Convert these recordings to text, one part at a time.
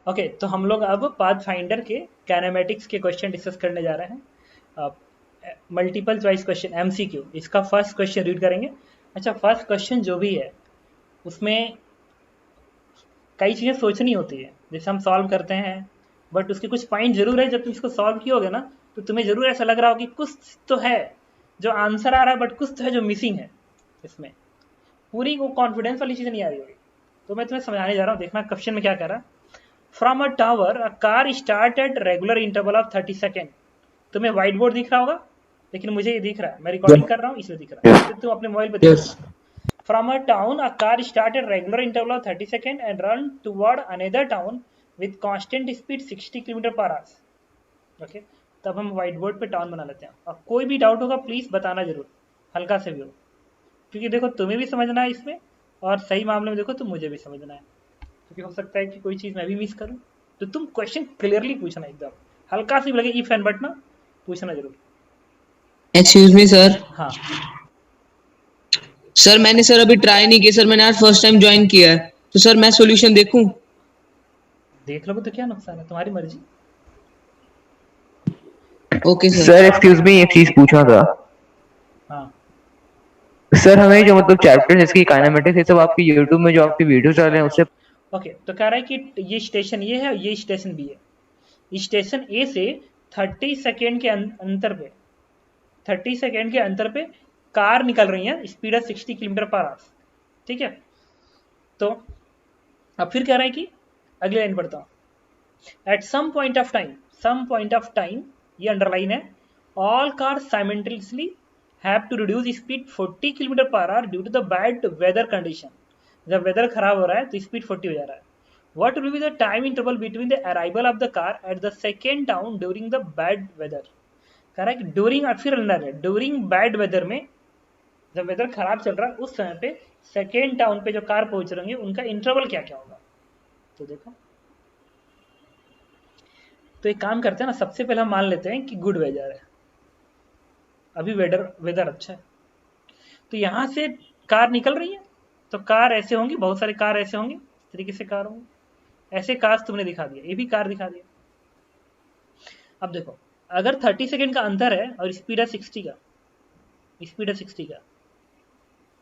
Okay, तो हम लोग अब पाथ फाइंडर के कैनेमेटिक्स के क्वेश्चन डिस्कस करने जा रहे हैं। मल्टीपल चॉइस क्वेश्चन एमसीक्यू, इसका फर्स्ट क्वेश्चन रीड करेंगे। अच्छा, फर्स्ट क्वेश्चन जो भी है उसमें कई चीज़ें सोचनी होती है, जैसे हम सॉल्व करते हैं, बट उसके कुछ पॉइंट जरूर है, जब तुम इसको सॉल्व कियोगे ना तो तुम्हें जरूर ऐसा लग रहा हो कि कुछ तो है जो आंसर आ रहा है, बट कुछ तो है जो मिसिंग है इसमें। पूरी वो कॉन्फिडेंस वाली चीज़ नहीं आ रही होगी। तो मैं तुम्हें समझाने जा रहा हूँ, देखना क्वेश्चन में क्या कह रहा है। From a tower a car start at regular interval of 30 second. तुम्हें व्हाइट बोर्ड दिख रहा होगा, लेकिन मुझे ये दिख रहा है, मैं रिकॉर्डिंग कर रहा हूँ इसलिए दिख रहा है, तो तुम अपने मोबाइल पे देख Yes. लेना। From a town, a car start at regular interval of 30 seconds and run toward another town with constant speed 60 km per hour. Okay, तब हम व्हाइट बोर्ड पे टाउन बना लेते हैं। और कोई भी डाउट होगा प्लीज बताना जरूर, हल्का से भी हो, क्योंकि देखो तुम्हें भी समझना है इसमें, और सही मामले में देखो तो मुझे भी समझना है, क्योंकि हो सकता है कि कोई चीज़ मैं भी मिस करूँ। तो तुम क्वेश्चन क्लियरली पूछना, एकदम हल्का सी भी लगे इफ एंड बट ना, पूछना जरूर। Excuse me, sir. हाँ, सर मैंने सर अभी ट्राई नहीं किया सर, मैंने आज फर्स्ट टाइम ज्वाइन किया है, तो सर मैं सॉल्यूशन देखूं? देख लोगे तो क्या नुकसान है, तुम्हारी मर्जी। Okay sir. Sir excuse me, एक चीज पूछना था। हाँ, सर हमें जो मतलब चैप्टर जिसकी काइनेमेटिक्स ये सब आपकी यूट्यूब में जो आपकी वीडियोस डाल रहे हैं उससे ओके, तो कह रहा है कि ये स्टेशन ये है और ये स्टेशन बी है। स्टेशन ए से 30 सेकेंड के अंतर पे 30 सेकेंड के अंतर पे कार निकल रही है, स्पीड है 60 किलोमीटर पर आवर। ठीक है, तो अब फिर कह रहा है कि अगले लाइन पढ़ता हूं। At some point of time, some point of time, ये अंडरलाइन है, all car simultaneously have to reduce speed 40 kilometre per hour due to the bad weather condition. जब वेदर खराब हो रहा है तो स्पीड 40 हो जा रहा है। What will be the time interval between the arrival of the car at the second town during the bad weather? कह रहा है कि ड्यूरिंग, फिर अंदर है ड्यूरिंग बैड वेदर में, जब वेदर खराब चल रहा है उस समय पे सेकेंड टाउन पे जो कार पहुंच रही है उनका इंटरवल क्या क्या होगा। तो देखो, तो एक काम करते हैं ना, सबसे पहले हम मान लेते हैं कि गुड वेदर है, अभी वेदर वेदर अच्छा है। तो यहां से कार निकल रही है, तो कार ऐसे होंगी, बहुत सारे कार ऐसे होंगे, इस तरीके से कार होंगे, ऐसे कार तुमने दिखा दिया, ये भी कार दिखा दिया। अब देखो, अगर 30 सेकेंड का अंतर है और स्पीड है 60 का, स्पीड है 60 का,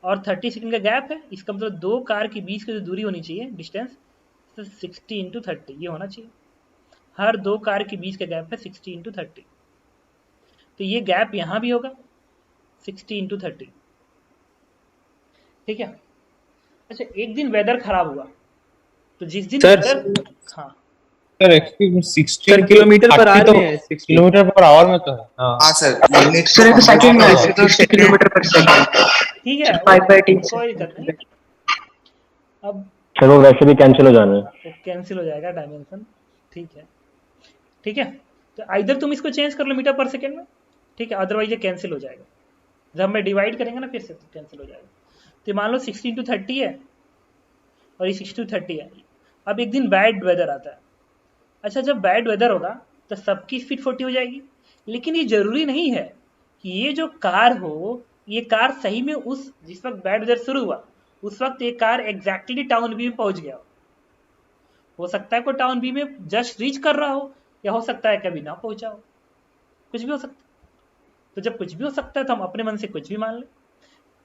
और 30 सेकेंड का गैप है, इसका मतलब दो कार के बीच की जो दूरी होनी चाहिए, डिस्टेंस, तो 60 इंटू 30 ये होना चाहिए। हर दो कार के बीच का गैप है 60 इंटू 30, तो ये गैप यहां भी होगा 60 इंटू 30। ठीक है। अच्छा, एक दिन वेदर खराब हुआ, तो जिस दिन सर वेदर, हाँ sir excuse me, 60 sir kilometre पर 30 आवर तो में है 60। किलोमीटर पर आवर में तो है। हाँ हाँ सर, यूनिट सर तो ये तो हम लोग सेकंड में है, हाँ। तो 60 किलोमीटर पर सेकंड। ठीक है, सर 5/10 से कोई दिक्कत नहीं। अब सर वो वैसे भी कैंसिल हो जाना है। वो कैंसिल हो जाएगा डायमेंशन। ठीक है, ठीक है, तो इधर तुम इसको चेंज कर लो मीटर पर सेकेंड में, ठीक है, अदरवाइज ये कैंसिल हो जाएगा। जब मैं डिवाइड करेंगे ना फिर से तो कैंसिल हो जाएगा। तो मान लो 60 इंटू 30 है और ये 60 टू 30 है। अब एक दिन बैड वेदर आता है। अच्छा, जब बैड वेदर होगा तो सबकी स्पीड 40 हो जाएगी, लेकिन ये जरूरी नहीं है कि ये जो कार हो, ये कार सही में उस जिस वक्त बैड वेदर शुरू हुआ उस वक्त ये कार एग्जैक्टली टाउन बी में पहुंच गया हो सकता है कोई टाउन बी में जस्ट रीच कर रहा हो, या हो सकता है कभी ना पहुंचा हो, कुछ भी हो सकता है। तो जब कुछ भी हो सकता है तो हम अपने मन से कुछ भी मान ले।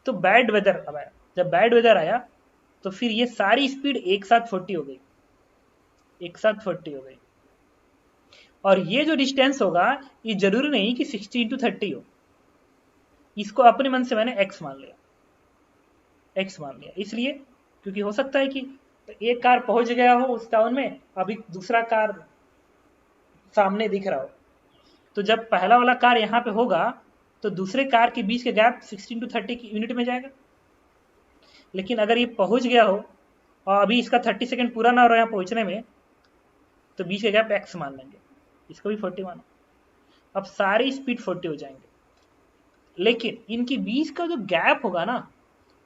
तो बैड वेदर अब आया, जब बैड वेदर आया तो फिर ये सारी स्पीड एक साथ 40 हो गई, एक साथ 40 हो गई। और ये जो डिस्टेंस होगा ये जरूरी नहीं कि 60 इंटू 30 हो, इसको अपने मन से मैंने x मान लिया, x मान लिया इसलिए क्योंकि हो सकता है कि एक कार पहुंच गया हो उस टाउन में, अभी दूसरा कार सामने दिख रहा हो, तो जब पहला वाला कार यहाँ पे होगा तो दूसरे कार के बीच के गैप 60 इंटू 30 की यूनिट में जाएगा। लेकिन अगर ये पहुंच गया हो और अभी इसका 30 सेकेंड पूरा ना हो रहा है यहाँ पहुंचने में, तो बीच के गैप x मान लेंगे, इसको भी 40 मानो। अब सारी स्पीड 40 हो जाएंगे, लेकिन इनके बीच का जो गैप होगा ना,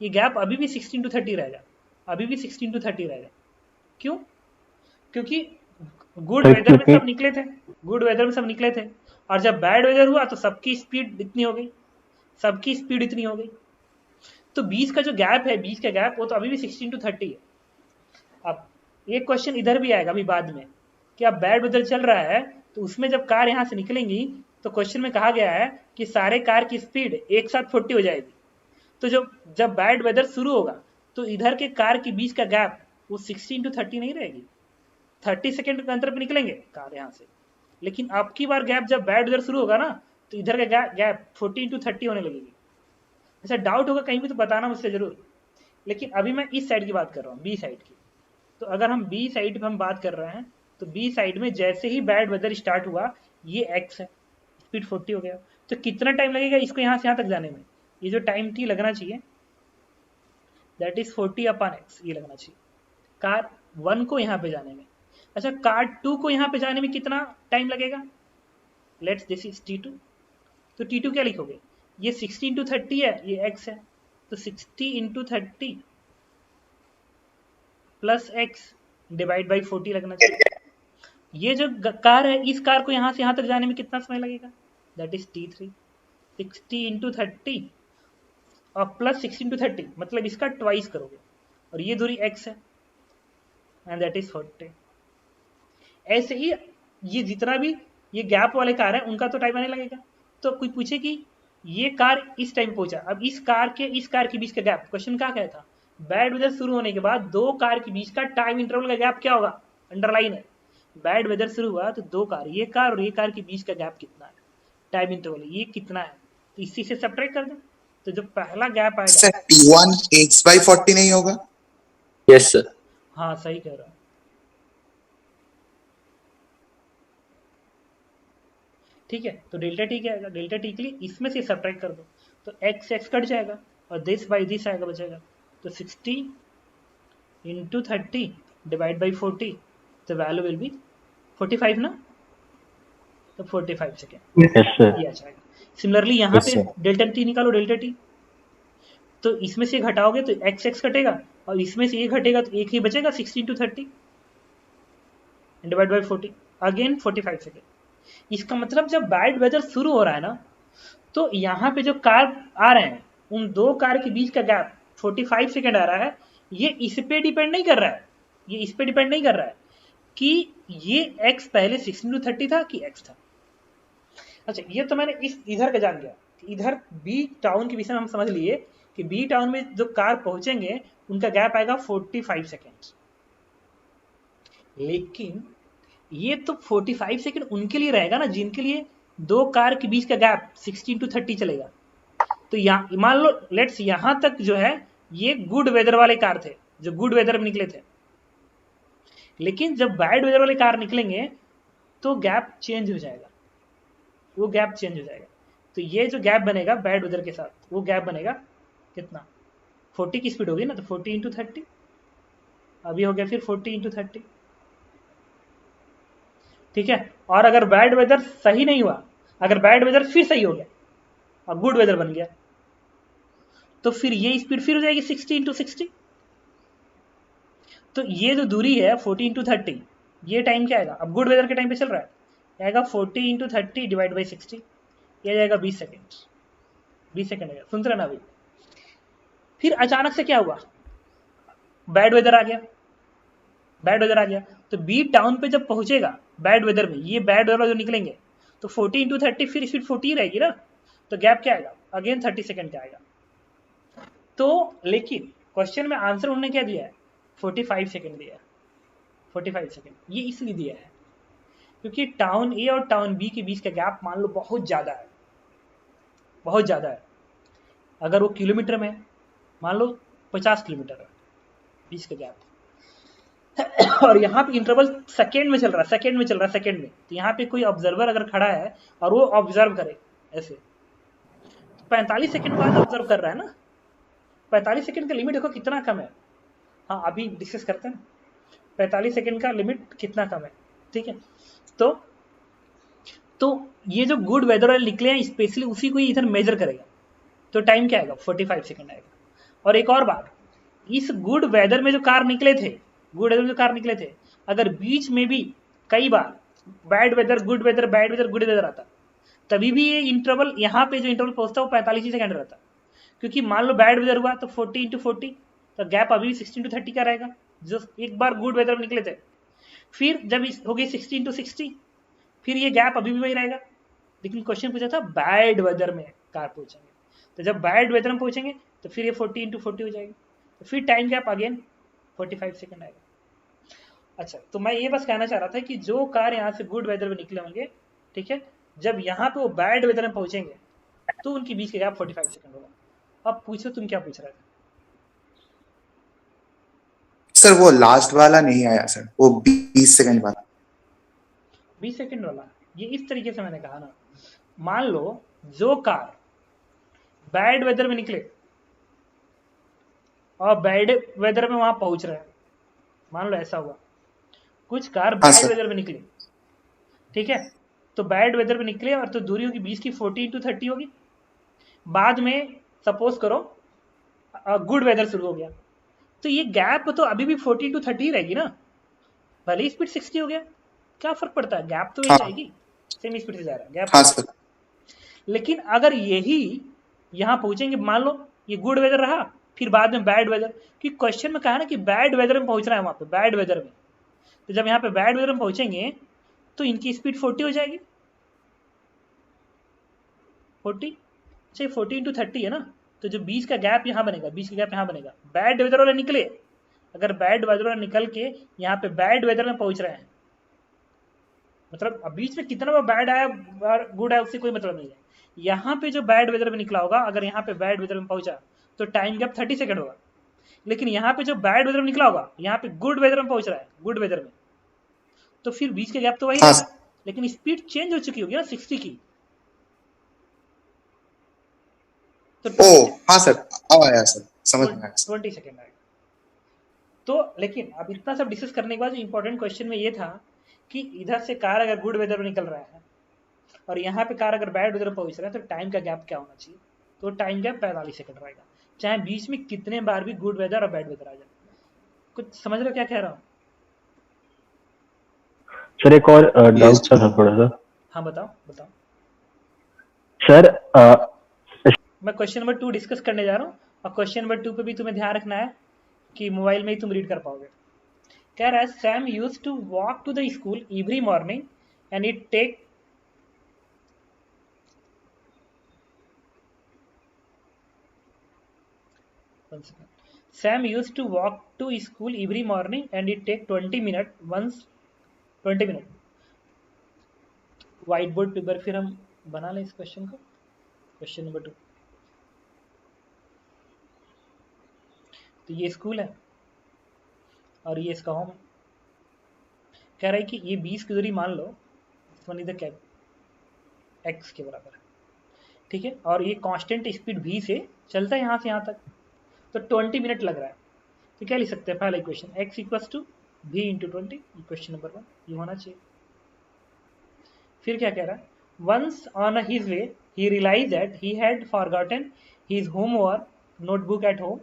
ये गैप अभी भी 60 इंटू 30 रहेगा, अभी भी 60 इंटू 30 रहेगा। क्यों? क्योंकि गुड वेदर में सब निकले थे, गुड वेदर में सब निकले थे, और जब बैड वेदर हुआ तो सबकी स्पीड इतनी हो गई, सबकी स्पीड इतनी हो गई। तो बीच का जो गैप है, बीच का गैप वो तो अभी भी 60 इंटू 30 है। अब एक क्वेश्चन इधर भी आएगा अभी बाद में कि अब बैड वेदर चल रहा है तो उसमें जब कार यहाँ से निकलेंगी तो क्वेश्चन में कहा गया है कि सारे कार की स्पीड एक साथ 40 हो जाएगी। तो जब बैड वेदर शुरू होगा तो इधर के कार के बीच का गैप वो 16:30 नहीं रहेगी, 30 सेकेंड के अंतर पे निकलेंगे कार यहाँ से। लेकिन अब की बार गैप जब बैड वेदर शुरू होगा ना तो इधर का गैप 14:30 होने लगेगी। ऐसा डाउट होगा कहीं भी तो बताना मुझसे जरूर। लेकिन अभी मैं इस साइड की बात कर रहा हूँ, बी साइड की। तो अगर हम बी साइड पे हम बात कर रहे हैं तो बी साइड में जैसे ही बैड वेदर स्टार्ट हुआ ये एक्स है, स्पीड 40 हो गया। तो कितना टाइम लगेगा इसको यहाँ से यहाँ तक जाने में? ये जो टाइम टी लगना चाहिए दैट इज 40/x, ये लगना चाहिए कार 1 को यहाँ पे जाने में। अच्छा, कार 2 को यहाँ पे जाने में कितना टाइम लगेगा? Let's this is T2। तो T2 क्या लिखोगे? ये 60:30 है, ये x है, तो 60:30 प्लस x डिवाइड बाई 40 लगना चाहिए। ये जो कार है इस कार को यहाँ से यहाँ तक जाने में कितना समय लगेगा? That is T3। 60:30 और प्लस 16:30 मतलब इसका ट्वाइस करोगे, और ये दूरी x है एंड दैट इज 40। ऐसे ही ये जितना भी ये गैप वाले कार है उनका तो टाइम आने लगेगा। तो कोई पूछे कि ये कार इस टाइम पहुंचा, अब इस कार के बीच का गैप, क्वेश्चन क्या कहता था? बैड वेदर शुरू होने के बाद दो कार के बीच का टाइम इंटरवल का गैप क्या होगा? अंडरलाइन है, बैड वेदर शुरू हुआ तो दो कार, ये कार और ये कार के बीच का गैप कितना है, टाइम इंटरवल ये कितना है, तो इसी से सब्ट्रैक्ट कर दो। तो जो पहला गैप आएगा सर T1 x/40 नहीं होगा? Yes sir. हाँ सही कह रहा है। ठीक है, तो डेल्टा टी क्या आएगा? डेल्टा टी के लिए इसमें से सब्ट्रैक्ट कर दो तो एक्स एक्स कट जाएगा और दिस बाई दिस आएगा, बचेगा। तो 60 × 30 डिवाइड बाई 40, तो वैल्यू विल बी 45 ना, तो 45 सेकेंड यस सर। ये आ जाएगा। सिमिलरली यहाँ पे डेल्टा टी निकालो, डेल्टा टी, तो इसमें से घटाओगे तो एक्स एक्स कटेगा और इसमें से ये घटेगा तो एक ही बचेगा, 60 × 30 डिवाइड बाई 40, अगेन 45 सेकेंड। इसका मतलब जब बैड वेदर शुरू हो रहा है ना तो यहाँ पे जो कार आ रहे हैं उन दो कार के बीच का गैप 45 सेकेंड आ रहा है। ये इस पे डिपेंड नहीं कर रहा है, ये इस पे डिपेंड नहीं कर रहा है कि ये x पहले 16 × 30 था कि x था। अच्छा, ये तो मैंने इस इधर का जान गया कि इधर बी टाउन के विषय में हम समझ लिए कि बी टाउन में जो कार पहुंचेंगे उनका गैप आएगा 45 सेकेंड। लेकिन ये तो 45 सेकेंड उनके लिए रहेगा ना जिनके लिए दो कार के बीच का गैप 16 × 30 चलेगा। तो यहाँ मान लो लेट्स यहां तक जो है ये गुड वेदर वाले कार थे जो गुड वेदर में निकले थे, लेकिन जब बैड वेदर वाले कार निकलेंगे तो गैप चेंज हो जाएगा, वो गैप चेंज हो जाएगा। तो ये जो गैप बनेगा बैड वेदर के साथ वो गैप बनेगा कितना? 40 की स्पीड होगी ना, तो 40 × 30 अभी हो गया, फिर 40 × 30। ठीक है, और अगर बैड वेदर सही नहीं हुआ, अगर बैड वेदर फिर सही हो गया और गुड वेदर बन गया तो फिर ये स्पीड फिर हो जाएगी 60 × 60। तो ये जो दूरी है 40 × 30, ये टाइम क्या आएगा? अब गुड वेदर के टाइम पे चल रहा है, आएगा 40 × 30 डिवाइड बाई 60, ये आ जाएगा 20 सेकेंड। 20 सेकेंड आएगा, सुनते रहना अभी। फिर अचानक से क्या हुआ? बैड वेदर आ गया, बैड वेदर आ गया तो बी टाउन पे जब पहुंचेगा बैड वेदर में, ये बैड वेदर जो निकलेंगे तो 40 × 30 फिर स्पीड 40 रहेगी ना, तो गैप क्या आएगा? अगेन 30 सेकेंड का आएगा। तो लेकिन क्वेश्चन में आंसर उन्होंने क्या दिया है? 45 सेकेंड दिया है। 45 सेकेंड ये इसलिए दिया है क्योंकि टाउन ए और टाउन बी के बीच का गैप मान लो बहुत ज्यादा है, बहुत ज्यादा है। अगर वो किलोमीटर में मान लो 50 किलोमीटर है बीच का गैप और यहाँ पे इंटरवल सेकेंड में चल रहा है, सेकेंड में चल रहा है, सेकेंड में। तो यहाँ पे कोई ऑब्जर्वर अगर खड़ा है और वो ऑब्जर्व करे ऐसे, तो 45 सेकेंड बाद ऑब्जर्व कर रहा है ना, 45 सेकेंड का लिमिट देखो कितना कम है। हाँ अभी डिस्कस करते हैं 45 सेकेंड का लिमिट कितना कम है। ठीक है, तो ये जो गुड वेदर वाले निकले हैं स्पेशली उसी को ही इधर मेजर करेगा, तो टाइम क्या आएगा? 45 सेकेंड आएगा। और एक और बात, इस गुड वेदर में जो कार निकले थे, गुड वेदर में जो कार निकले थे, अगर बीच में भी कई बार bad weather good weather bad weather good weather आता तभी भी ये इंटरवल यहाँ पे जो इंटरवल पहुंचता है वो 45 सेकेंड रहता, क्योंकि मान लो बैड वेदर हुआ तो 40 × 40 तो गैप अभी भी 16 × 30 का रहेगा, जो एक बार गुड वेदर में निकले थे, फिर जब हो गई 60 into 60, फिर ये गैप अभी भी वही रहेगा। लेकिन क्वेश्चन पूछा था बैड वेदर में कार पहुंचेंगे, तो जब बैड वेदर में पहुंचेंगे तो फिर ये 40 into 40 हो जाएगी, तो फिर टाइम गैप अगेन 45 सेकेंड आएगा। अच्छा, तो मैं ये बस कहना चाह रहा था कि जो कार यहाँ से गुड वेदर में निकले होंगे, ठीक है, जब यहाँ पे वो बैड वेदर में पहुंचेंगे तो उनके बीच का गैप 45 सेकंड होगा। अब पूछो तुम क्या पूछ रहे थे? सर वो लास्ट वाला नहीं आया सर, वो 20 सेकंड वाला। 20 सेकंड वाला, ये इस तरीके से मैंने कहा ना, मान लो जो कार बैड वेदर में निकले और बैड वेदर में वहां पहुंच रहे हैं, मान लो ऐसा हुआ, कुछ कार हाँ बैड सर। वेदर में निकली, ठीक है, तो बैड वेदर में निकले और तो दूरी होगी 20 की 40 into 30 होगी। बाद में सपोज करो गुड वेदर शुरू हो गया, तो ये गैप तो अभी भी 40 into 30 ही रहेगी ना, भले ही स्पीड 60 हो गया, क्या फर्क पड़ता है, गैप तो वही हाँ रहेगी, सेम स्पीड से जा रहा है, गैप हाँ तो। सर। लेकिन अगर यही यहाँ पहुंचेंगे, मान लो ये गुड वेदर रहा, फिर बाद में बैड वेदर, कि क्वेश्चन में कहा ना कि बैड वेदर में पहुंच रहा है वहां पे, बैड वेदर में, तो जब यहाँ पे बैड वेदर में पहुंचेंगे तो इनकी स्पीड 40 हो जाएगी, 40, अच्छा 40 into 30 है ना, तो जो 20 का गैप यहाँ बनेगा, 20 का गैप यहाँ बनेगा, बैड वेदर वाला निकले, अगर बैड वेदर वाला निकल के यहाँ पे बैड वेदर में पहुंच रहे हैं, मतलब अब बीच में कितना बार बैड आया गुड आया उससे कोई मतलब नहीं है, यहाँ पे जो बैड वेदर में निकला होगा, अगर यहाँ पे बैड वेदर में पहुंचा तो टाइम गैप 30 सेकंड होगा। लेकिन यहाँ पे जो बैड वेदर में निकला होगा, यहाँ पे गुड वेदर में पहुंच रहा है, गुड वेदर में, तो फिर बीच का गैप तो वही हाँ रहेगा, लेकिन स्पीड चेंज हो चुकी होगी ना 60 की, तो ओ हाँ सर, अब आया सर, समझ में आया सर। 20 सेकेंड आएगा। तो लेकिन अब इतना सब डिस्कस करने के बाद जो इंपॉर्टेंट क्वेश्चन में ये था कि इधर से कार अगर गुड वेदर में निकल रहा है और यहाँ पे कार अगर बैड वेदर में पहुंच रहा है, तो टाइम का गैप क्या होना चाहिए, तो टाइम गैप 45 सेकंड रहेगा, चाहे बीच में कितने बार भी गुड वेदर और बैड वेदर आ जाए। कुछ समझ रहे हो क्या कह रहा हूँ? सर एक और डाउट Yes. था थोड़ा सा। हाँ बताओ बताओ। सर मैं क्वेश्चन नंबर 2 डिस्कस करने जा रहा हूँ, और क्वेश्चन नंबर 2 पे भी तुम्हें ध्यान रखना है कि मोबाइल में ही तुम रीड कर पाओगे। कह रहा है Sam used to walk to the school every morning and it take Sam used to walk to school every morning and it take 20 minutes once 20 minute. White board paper फिर हम बना लें इस क्वेश्चन को, क्वेश्चन नंबर 2। तो ये school है और ये इसका होम। कह रहा है कि ये 20 की दूरी मान लो कैप एक्स के बराबर है, ठीक है, और ये कांस्टेंट स्पीड v से चलता है यहाँ से यहाँ तक, तो 20 मिनट लग रहा है। तो क्या लिख सकते हैं, पहला equation x equals to v into 20, equation number 1 ये होना चाहिए। फिर क्या कह रहा है, once on his way he realize that he had forgotten his homework notebook at home,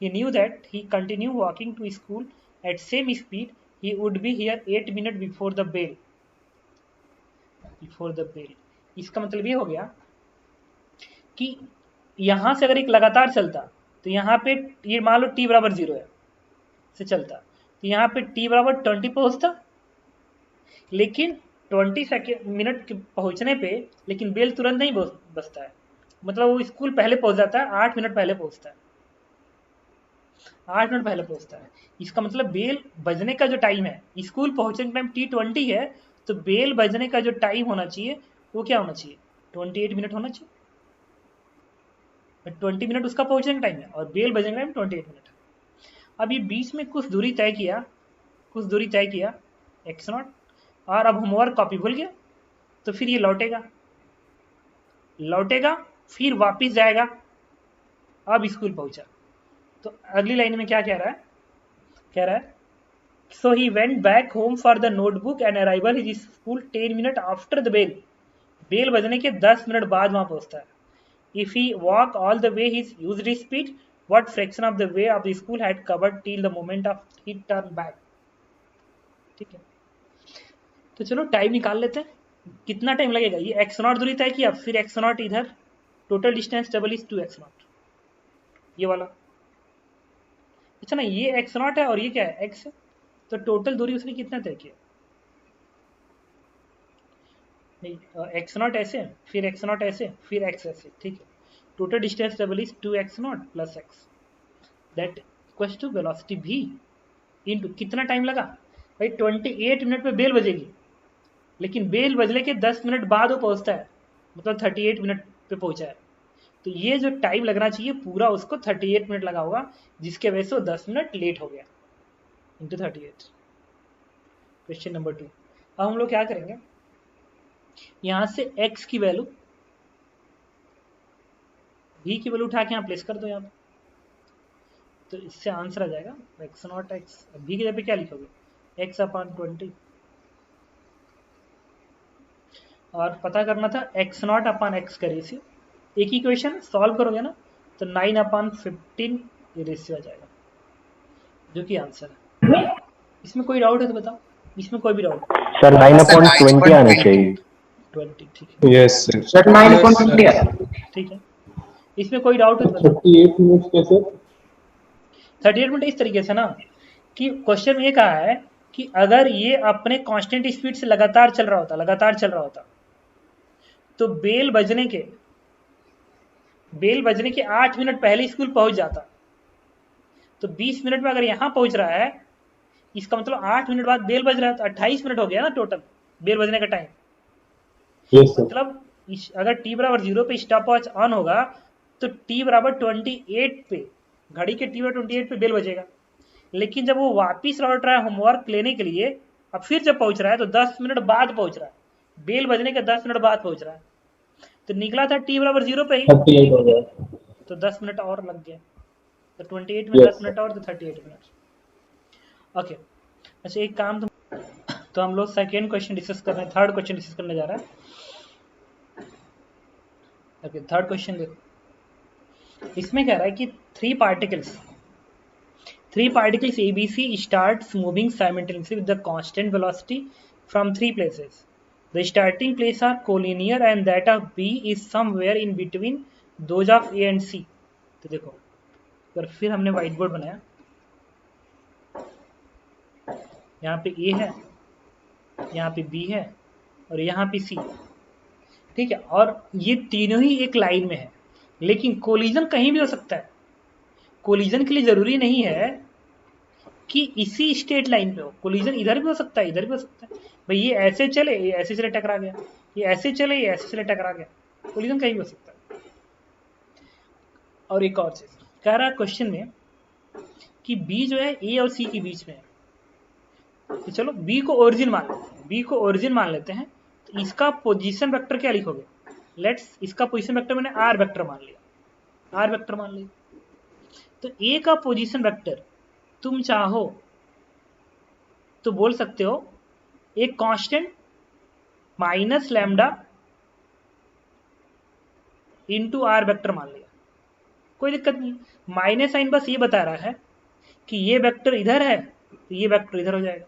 he knew that he continue walking to school at same speed he would be here 8 minutes before the bell। इसका मतलब ये हो गया कि यहां से अगर एक लगातार चलता तो यहाँ पे ये मान लो t बराबर 0 है से चलता, तो यहाँ पे t बराबर 20 पहुंचता, लेकिन 20 मिनट पहुंचने पे लेकिन बेल तुरंत नहीं बजता है, मतलब वो स्कूल पहले पहुंच जाता है, 8 मिनट पहले पहुंचता है, 8 मिनट पहले पहुंचता है। इसका मतलब बेल बजने का जो टाइम है, स्कूल पहुंचने का टाइम t20 है, तो बेल बजने का जो टाइम होना चाहिए वो क्या होना चाहिए, 28 मिनट होना चाहिए। 20 मिनट उसका पहुंचने का टाइम है और बेल बजने का टाइम 28 मिनट है। अब ये बीच में कुछ दूरी तय किया x0, और अब होमवर्क कॉपी भूल गया, तो फिर ये लौटेगा फिर वापिस जाएगा, अब स्कूल पहुंचा। तो अगली लाइन में क्या कह रहा है, so he went back home for the notebook and arrival his school 10 minute after the bell बजने के 10 मिनट बाद वहां पहुंचता है। If he walk all the way his used speed, what fraction of the way of the school had covered till the moment of he turn back. ठीक है, तो चलो टाइम निकाल लेते हैं, कितना टाइम लगेगा। ये x0 दूरी तय किया, फिर x0 इधर, total distance double is 2x0, ये वाला। अच्छा ना, ये एक्स नॉट है और ये क्या है, एक्स है, तो टोटल दूरी उसने कितना तय किया, नहीं एक्स नॉट ऐसे, फिर एक्स नॉट ऐसे, फिर एक्स ऐसे, ठीक है। Total distance travel is 2x not plus X, that equals to velocity v into कितना टाइम लगा भाई, 28 मिनट पे बेल बजेगी, लेकिन बेल बजने के 10 मिनट बाद वो पहुंचता है, मतलब 38 मिनट पे पहुंचा है। तो ये जो टाइम लगना चाहिए पूरा उसको 38 मिनट लगा होगा, जिसके वजह से वो 10 मिनट लेट हो गया इंटू 38। Question number 2। अब हम लोग क्या करेंगे, यहां से x की वैल्यू, v की वैल्यू उठा के यहाँ प्लेस कर दो यहाँ पे, तो इससे आंसर आ जाएगा एक्स नॉट एक्स, v की जगह पे क्या लिखोगे, x अपॉन 20, और पता करना था एक्स नॉट अपॉन एक्स का रेशियो। एक इक्वेशन सॉल्व करोगे ना तो 9 अपॉन 15 ये रेशियो आ जाएगा, जो कि आंसर है। इसमें कोई डाउट है तो बताओ, इसमें कोई भी डाउट, सर 9/20 आना चाहिए। 20, ठीक है, यस सर। सर 9.20 है। ठीक है। इसमें कोई डाउट है तो बताओ। 38 मिनट कैसे? 38 मिनट इस तरीके से ना कि क्वेश्चन में ये कहा है कि अगर ये अपने कांस्टेंट स्पीड से लगातार चल रहा होता तो बेल बजने के 8 मिनट पहले स्कूल पहुंच जाता, तो 20 मिनट में अगर यहां पहुंच रहा है, इसका मतलब 8 मिनट बाद बेल बज रहा है, तो 28 मिनट हो गया ना टोटल बेल बजने का टाइम। Yes sir. मतलब अगर t बराबर 0 पे स्टॉप वॉच ऑन होगा तो t बराबर 28 पे, घड़ी के t बराबर 28 पे बेल बजेगा, लेकिन जब वो वापिस लौट रहा है होमवर्क लेने के लिए, अब फिर जब पहुंच रहा है तो 10 मिनट बाद पहुंच रहा है, बेल बजने के 10 मिनट बाद पहुंच रहा है, तो निकला था t बराबर 0 पे ही, 38 हो गया। तो 10 मिनट और लग गया, तो 28 में 10 मिनट और, तो 38 मिनट। ओके, अच्छा एक काम तो हम लोग सेकेंड क्वेश्चन डिस्कस कर रहे हैं, थर्ड क्वेश्चन डिस्कस करने जा रहा है। ओके, थर्ड क्वेश्चन देखो, इसमें कह रहा है कि three particles ABC starts moving simultaneously with the constant velocity from three places. The starting place are collinear and that of B is somewhere in between those of A and C. तो देखो, पर फिर हमने white board बनाया, यहाँ पे A है, यहाँ पे B है और यहाँ पे C, ठीक है, और ये तीनों ही एक लाइन में है, लेकिन कोलिजन कहीं भी हो सकता है। कोलिजन के लिए जरूरी नहीं है कि इसी स्ट्रेट लाइन पे हो, कोलिजन इधर भी हो सकता है, इधर भी हो सकता है। भाई ये ऐसे चले, ये ऐसे चले टकरा गया, ये ऐसे चले, ये ऐसे चले टकरा गया, कोलिजन कहीं भी हो सकता है। और एक और चीज कह रहा है क्वेश्चन में कि बी जो है ए और सी के बीच में है, तो चलो बी को ओरिजिन मान लेते हैं, तो इसका पोजीशन वेक्टर क्या लिखोगे, लेट्स इसका पोजीशन वेक्टर मैंने आर वेक्टर मान लिया, तो ए का पोजीशन वेक्टर तुम चाहो तो बोल सकते हो एक constant minus lambda into R vector मान लिया, कोई दिक्कत नहीं। माइनस साइन बस ये बता रहा है कि ये वेक्टर इधर है तो ये वेक्टर इधर हो जाएगा,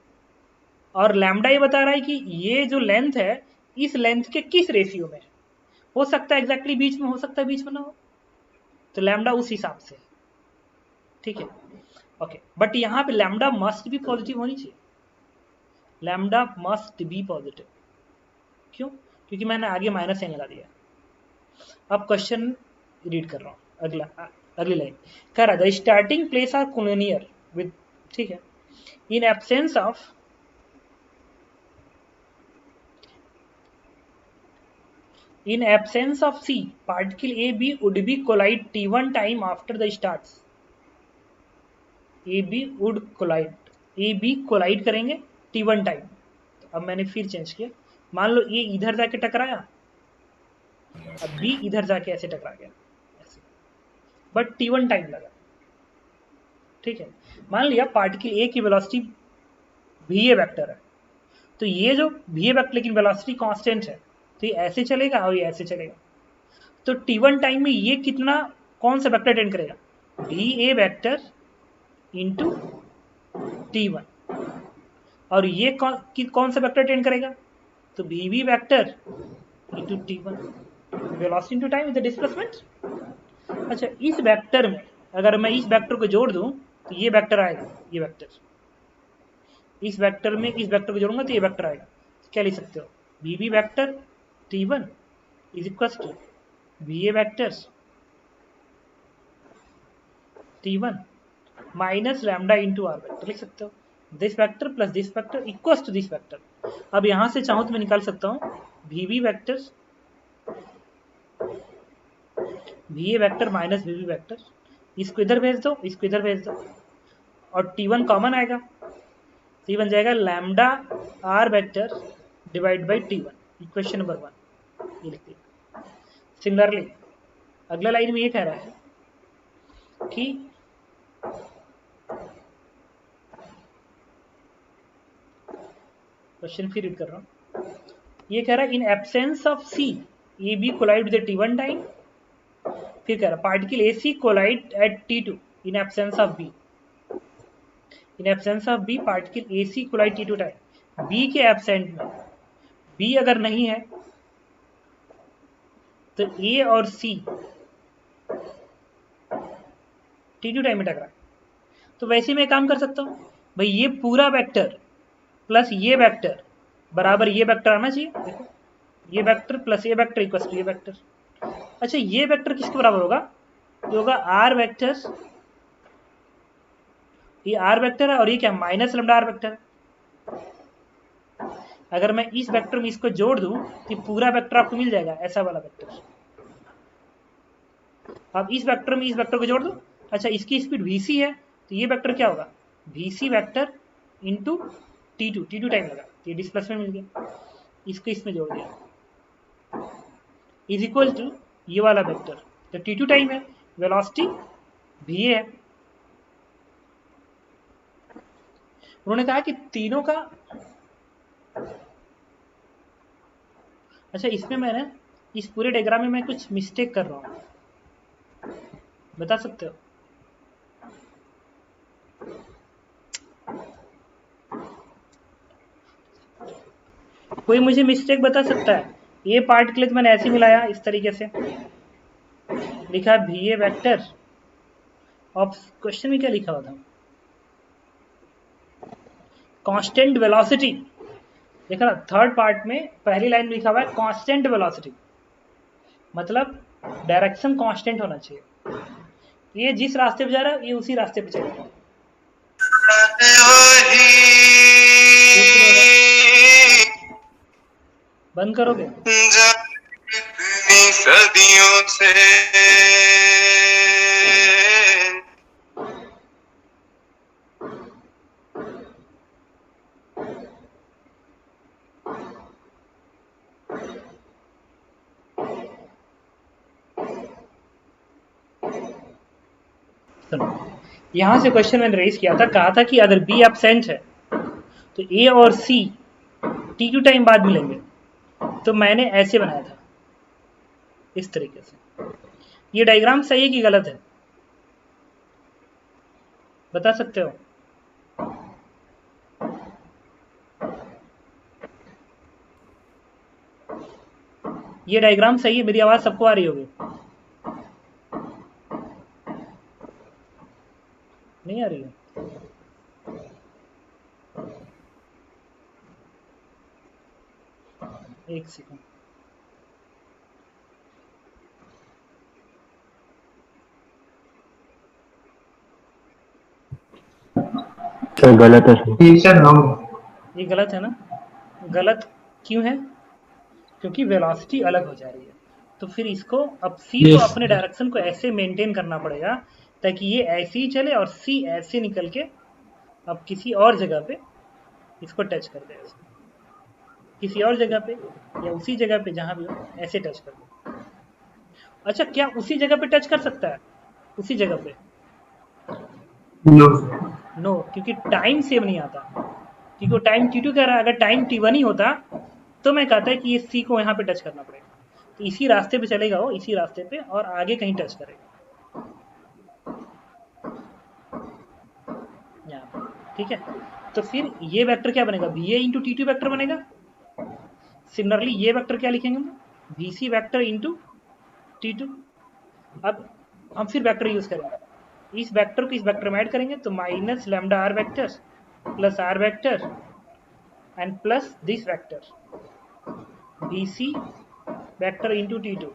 और लैम्डा ये बता रहा है कि ये जो लेंथ है इस लेंथ के किस रेशियो में है, हो सकता है एग्जैक्टली बीच में, हो सकता है बीच में ना हो, तो लैम्डा उस हिसाब से, ठीक है। ओके, बट यहाँ पे लैम्डा मस्ट भी पॉजिटिव होनी चाहिए, लैम्डा मस्ट बी पॉजिटिव, क्यों, क्योंकि मैंने आगे माइनस साइन लगा दिया। अब क्वेश्चन रीड कर रहा हूँ, अगली लाइन कह रहा है the starting place are collinear with, ठीक है, in absence of C, particle AB would be collide T1 time after the starts. AB collide करेंगे T1 टाइम। तो अब मैंने फिर चेंज किया, मान लो A इधर जाके टकराया, अब B इधर जाके ऐसे टकरा गया ऐसे, बट T1 टाइम लगा, ठीक है। मान लिया पार्टिकल A की वेलोसिटी VA वेक्टर है, तो ये जो VA वेक्टर लेकिन वेलोसिटी कांस्टेंट है, तो ये ऐसे चलेगा और ये ऐसे चलेगा, तो T1 टाइम में ये कितना, कौन सा वेक्टर अटेंड करेगा, VA वेक्टर इंटू T1, और ये कौन सा वेक्टर अटेंड करेगा, तो VB vector into T1, velocity into time is the displacement. अच्छा, इस वेक्टर में अगर मैं इस वेक्टर को जोड़ दूं तो ये वेक्टर आएगा, ये वेक्टर, इस वेक्टर में इस वेक्टर को जोड़ूंगा तो ये वेक्टर आएगा। तो क्या लिख सकते हो, V vector T1 is equal to VA vector T1 minus lambda into R vector लिख सकते हो। This vector plus this vector equals to this vector. अब यहां से चाहूं तो मैं निकाल सकता हूं VB vector VA vector minus VB vector, इसको इधर भेज दो, इसको इधर भेज दो, और T1 कॉमन आएगा, तो ये बन जाएगा lambda R vector divide by T1, equation number 1 ये लिख दिया। सिमिलरली अगला लाइन में ये कह रहा है कि क्वेश्चन फिर रीड कर रहा हूं, ये कह रहा है in absence of C A B collide with T1 time, फिर कह रहा है particle AC collide at T2 in absence of B, in absence of B particle AC collide T2 time. B के एब्सेंट में, B अगर नहीं है तो A और C T2 टाइम में टकरा। तो वैसे मैं काम कर सकता हूं भाई, ये पूरा वेक्टर प्लस ये वेक्टर बराबर ये वेक्टर आना चाहिए। देखो ये वेक्टर प्लस ये वेक्टर इक्वल टू ये वेक्टर। अच्छा ये वेक्टर किसके बराबर होगा, जो होगा आर वेक्टर, ये आर वेक्टर है और ये क्या माइनस लैम्डा आर वेक्टर है। अगर मैं इस वेक्टर में इसको जोड़ दूं तो पूरा वेक्टर आपको मिल जाएगा, ऐसा वाला वेक्टर। अब इस वेक्टर में इस वेक्टर को जोड़ दो, अच्छा इसकी स्पीड vc है तो ये वेक्टर क्या होगा, vc vector into T2 time लगा, तो ये डिस्प्लेसमेंट मिल गया, इसको इसमें जोड़ दिया, इज इक्वल टू ये वाला वेक्टर, तो T2 टाइम है, वेलोसिटी va है। उन्होंने कहा कि तीनों का, अच्छा इसमें मैंने इस पूरे डायग्राम में मैं कुछ मिस्टेक कर रहा हूं, बता सकते हो। कोई मुझे मिस्टेक बता सकता है, ये पार्टिकल मैंने ऐसे मिलाया इस तरीके से, लिखा VA वेक्टर ऑफ, क्वेश्चन में क्या लिखा हुआ था, कांस्टेंट वेलोसिटी, देखा ना थर्ड पार्ट में पहली लाइन में लिखा हुआ है कांस्टेंट वेलोसिटी, मतलब डायरेक्शन कांस्टेंट होना चाहिए। ये जिस रास्ते पे जा रहा है ये उसी रास्ते पे चलेगा। बंद करोगे सदियों से यहां से क्वेश्चन मैंने रेज किया था, कहा था कि अगर B एब्सेंट है तो A और C T2 टाइम बाद मिलेंगे, तो मैंने ऐसे बनाया था इस तरीके से। ये डायग्राम सही है कि गलत है, बता सकते हो। ये डायग्राम सही है, मेरी आवाज सबको आ रही होगी, नहीं आ रही है। एक सेकंड, सर गलत है सर। ये गलत है ना, गलत क्यों है, क्योंकि वेलोसिटी अलग हो जा रही है। तो फिर इसको अब C को अपने डायरेक्शन को ऐसे मेंटेन करना पड़ेगा ताकि ये ऐसे ही चले और C ऐसे निकल के अब किसी और जगह पे इसको टच कर दे, किसी और जगह पे या उसी जगह पे जहां भी हो ऐसे टच कर दे। अच्छा क्या उसी जगह पे टच कर सकता है, उसी जगह पे नो, क्योंकि टाइम सेम नहीं आता, क्योंकि वो टाइम T2 कह रहा है। अगर टाइम T1 ही होता तो मैं कहता है कि ये C को यहाँ पे टच करना पड़ेगा, तो इसी रास्ते पे चलेगा वो, इसी रास्ते पे, और आगे कहीं टच करेगा यहाँ पे, ठीक है। तो फिर ये वेक्टर क्या बनेगा, VA इंटू T2 वेक्टर बनेगा। सिमिलरली ये वेक्टर क्या लिखेंगे हम, VC वेक्टर इंटू T2। अब हम फिर वेक्टर यूज करेंगे, इस वेक्टर को इस वेक्टर में ऐड करेंगे तो minus lambda R vector plus R vector and plus this vector BC vector into T2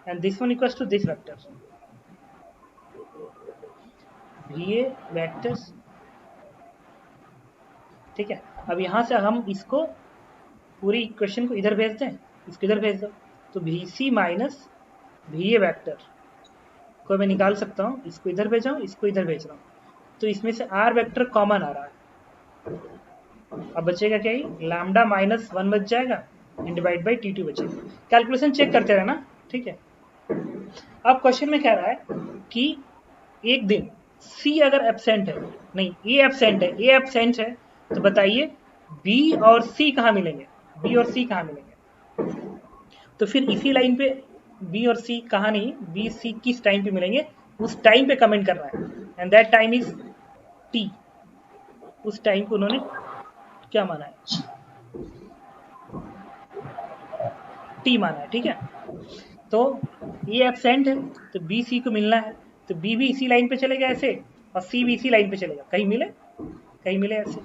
and this one equals to this vector VA vectors. ठीक है, अब यहाँ से हम इसको पूरी इक्वेशन को इधर भेज दें, इसको इधर भेज दो तो VC माइनस VA वेक्टर को मैं निकाल सकता हूँ, इसको इधर भेजा हूँ, इसको इधर भेज रहा हूँ, तो इसमें से R वेक्टर कॉमन आ रहा है। अब बचेगा क्या, ही लैम्डा माइनस 1 बच जाएगा एंड डिवाइड बाई T2 बचेगा। कैलकुलेशन चेक करते रहना, ठीक है। अब क्वेश्चन में कह रहा है कि एक दिन C अगर एब्सेंट है, नहीं A एब्सेंट है, A एब्सेंट है तो बताइए B और C कहाँ मिलेंगे, B और C कहाँ मिलेंगे। तो फिर इसी लाइन पे B और C कहाँ नहीं, B C किस टाइम पे मिलेंगे उस टाइम पे कमेंट करना है and that time is T। उस टाइम को उन्होंने क्या माना है, T माना है, ठीक है। तो A एब्सेंट है तो B C को मिलना है, तो B भी इसी लाइन पे चलेगा ऐसे और C भी इसी लाइन पे चलेगा, कहीं मिले ऐसे।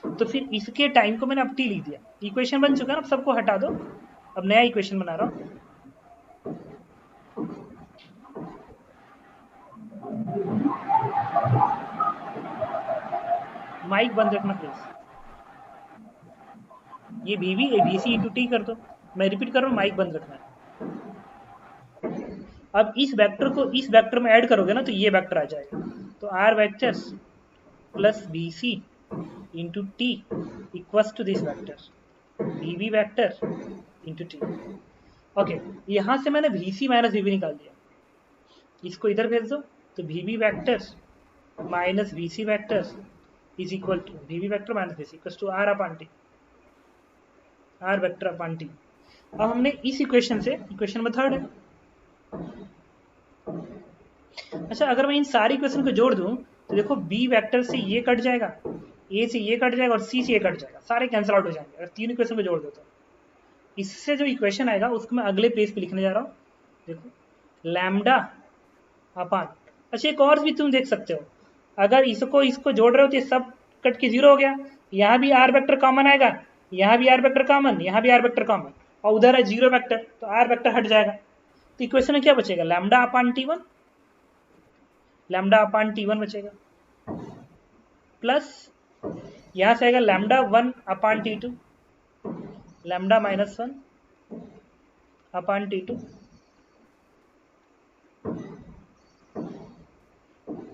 तो फिर इसके टाइम को मैंने अब T लिख दिया, इक्वेशन बन चुका है, अब सबको हटा दो, अब नया इक्वेशन बना रहा हूँ। माइक बंद रखना प्लीज, ये BB BC इंटू T कर दो, मैं रिपीट कर रहा हूँ, माइक बंद रखना है। अब इस वेक्टर को इस वेक्टर में ऐड करोगे ना तो ये वेक्टर आ जाएगा, तो R vectors plus BC into T equals to this vector BB vector into T। Okay, यहाँ से मैंने VC माइनस BB निकाल दिया, इसको इधर भेज दो तो BB vectors minus VC vectors is equal to BB vector minus VC equals to R upon T, R vector upon T। अब हमने इस इक्वेशन से, इक्वेशन में थर्ड है। अच्छा, अगर मैं इन सारी इक्वेशन को जोड़ दूं तो देखो B वेक्टर से ये कट जाएगा, A से ये कट जाएगा और C से ये कट जाएगा, सारे कैंसिल आउट हो जाएंगे अगर तीन इक्वेशन को जोड़ दो तो। इससे जो इक्वेशन आएगा उसको मैं अगले पेज पे लिखने जा रहा हूँ, देखो लैम्डा अपॉन, अच्छा एक और भी तुम देख सकते हो, अगर इसको जोड़ रहे हो तो ये सब कट के 0 हो गया, यहाँ भी R वेक्टर कॉमन आएगा, यहाँ भी R वेक्टर कॉमन, यहाँ भी R वेक्टर कॉमन और उधर है 0 वेक्टर, तो R वेक्टर हट जाएगा। तो इक्वेशन में क्या बचेगा, lambda upon T1, lambda upon T1 बचेगा, प्लस यहाँ से आएगा lambda 1 upon T2, lambda minus 1 upon T2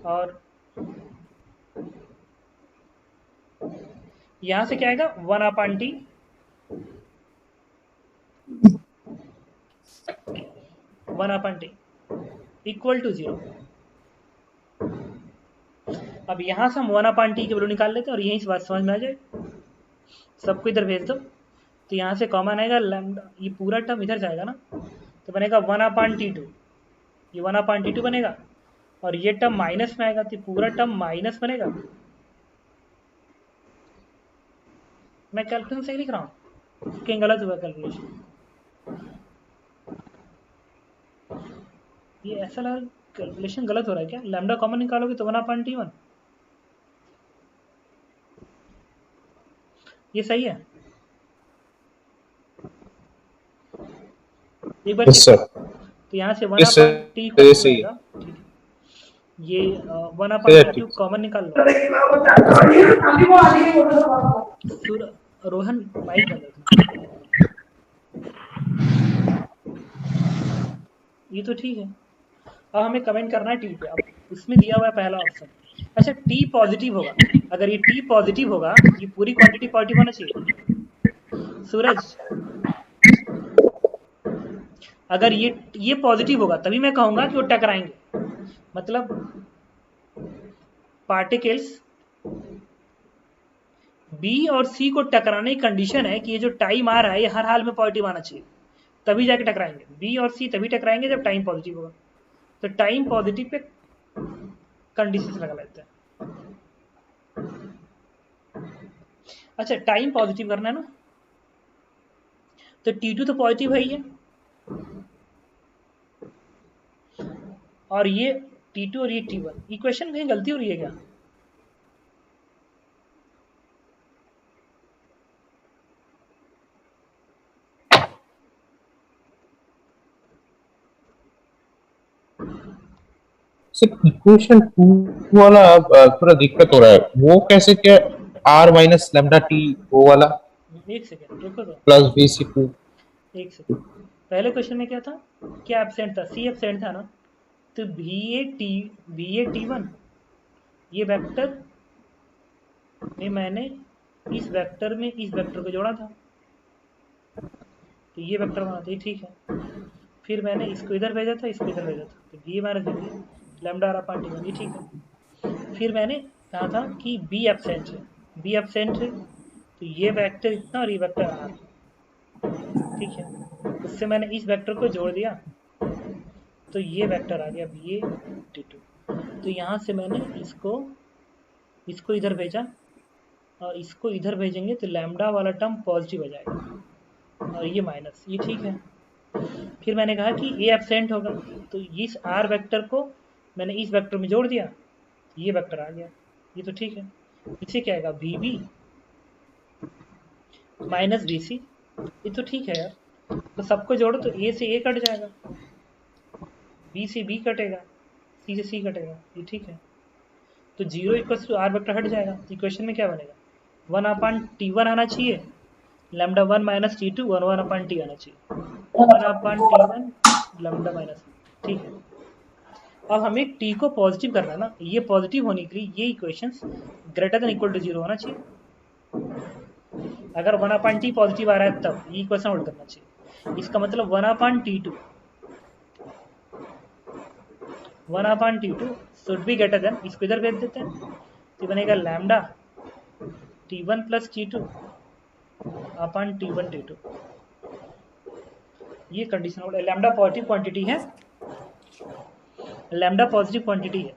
और यहाँ से क्या आएगा 1 upon T, 1 upon T equal to 0। अब यहाँ से हम 1 अपॉन T की वैल्यू निकाल लेते हैं और यही से बात समझ में आ जाए। सबको इधर भेज दो तो यहाँ से कॉमन आएगा लैम्डा, ये पूरा टर्म इधर जाएगा ना तो बनेगा 1 अपॉन T2, ये 1 अपॉन T2 बनेगा और ये टर्म माइनस में आएगा तो पूरा टर्म माइनस बनेगा। मैं कैलकुलेशन सही लिख रहा हूँ, कहीं गलत हुआ कैलकुलेशन, ये ऐसा लगा कैलकुलेशन गलत हो रहा है क्या, लैम्डा कॉमन निकालोगे तो 1 अपॉन T1, ये सही है एक बार Yes, चेक sir. तो यहाँ से 1 Yes, sir. अपॉन T ये सही है। ठीक है, ये 1 अपॉन T कॉमन निकाल लो। रोहन माइक बंद कर, ये तो ठीक है। अब हमें कमेंट करना है T पे, अब उसमें दिया हुआ है पहला ऑप्शन। अच्छा, T पॉजिटिव होगा, अगर ये T पॉजिटिव होगा ये पूरी क्वांटिटी पॉजिटिव होना चाहिए। सूरज, अगर ये पॉजिटिव होगा तभी मैं कहूंगा कि वो टकराएंगे, मतलब पार्टिकल्स B और C को टकराने की कंडीशन है कि ये जो टाइम आ रहा है ये हर हाल में पॉजिटिव आना चाहिए, तभी जाके टकराएंगे। B और C तभी टकराएंगे जब टाइम पॉजिटिव होगा। तो टाइम पॉजिटिव पे कंडीशन लगा लेते हैं। अच्छा, टाइम पॉजिटिव करना है ना, तो T2 तो पॉजिटिव है ही है और ये T2 और ये T1, इक्वेशन कहीं गलती हो रही है क्या? सिर्फ इक्वेशन 2 वाला थोड़ा दिक्कत हो रहा है, वो कैसे, क्या r माइनस लैम्डा टी वो वाला एक सेकेंड रुको तो, प्लस bc2। एक सेकेंड। पहले क्वेश्चन में क्या था? क्या एब्सेंट था? सी एब्सेंट था ना। तो VA T1 ये वेक्टर में मैंने इस वेक्टर में इस वेक्टर को जोड़ा था, तो ये वेक्टर बना था, ये ठीक है। फिर मैंने इसको इधर भेजा था, इसको इधर भेजा था, तो B minus B lambda R upon T1, ये ठीक है। फिर मैंने कहा था कि बी एब्सेंट है, बी एब्सेंट है, तो ये वेक्टर इतना और ये वेक्टर आर, ठीक है। उससे मैंने इस वेक्टर को जोड़ दिया, तो ये वेक्टर आ गया BA T2। तो यहाँ से मैंने इसको इधर भेजा और इसको इधर भेजेंगे तो लैम्डा वाला टर्म पॉजिटिव हो जाएगा और ये माइनस, ये ठीक है। फिर मैंने कहा कि ए एब्सेंट होगा, तो इस आर वेक्टर को मैंने इस वेक्टर में जोड़ दिया, ये वेक्टर आ गया, ये तो ठीक है। इसे क्या आएगा? BB माइनस BC, ये तो ठीक है यार। तो सबको जोड़ो तो ए से ए कट जाएगा, बी से बी कटेगा, सी से सी कटेगा, ये ठीक है। तो 0 इक्वल्स टू आर वेक्टर हट जाएगा, तो इक्वेशन में क्या बनेगा? 1 अपॉन T1 आना चाहिए, lambda 1 minus T2 1 upon T आना चाहिए, 1 अपॉन T1 लैम्डा माइनस, ठीक है। अब हमें T को पॉजिटिव करना है ना, ये पॉजिटिव होने के लिए ये equations greater than equal to 0 होना चाहिए। अगर 1 अपॉन T पॉजिटिव आ रहा है तब ये इक्वेशन होल्ड करना चाहिए। इसका मतलब 1 upon T2 should be greater than, इसको इधर भेज देते हैं, तो बनेगा lambda T1 plus T2 upon T1 T2। ये कंडीशन होल्ड है। लैम्डा पॉजिटिव क्वांटिटी है, लैम्डा पॉजिटिव क्वांटिटी है,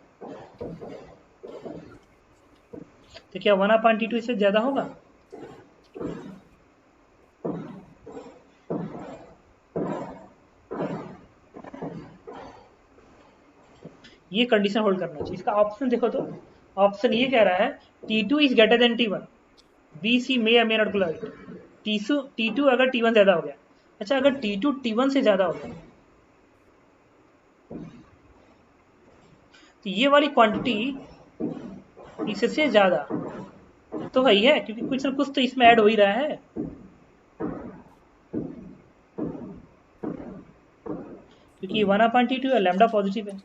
तो क्या 1 अपॉन T2 इससे ज्यादा होगा? ये कंडीशन होल्ड करना चाहिए। इसका ऑप्शन देखो तो, ऑप्शन ये कह रहा है T2 is greater than T1, B C may या मे नॉट कोलैबोरेट। T2 अगर T1 ज्यादा हो गया, अच्छा अगर T2 T1 से ज्यादा हो गया, तो ये वाली क्वांटिटी इससे ज्यादा तो है ही है, क्योंकि कुछ ना कुछ तो इसमें ऐड हो ही रहा है, क्योंकि 1 अपॉन T2 है, लैम्डा पॉजिटिव है।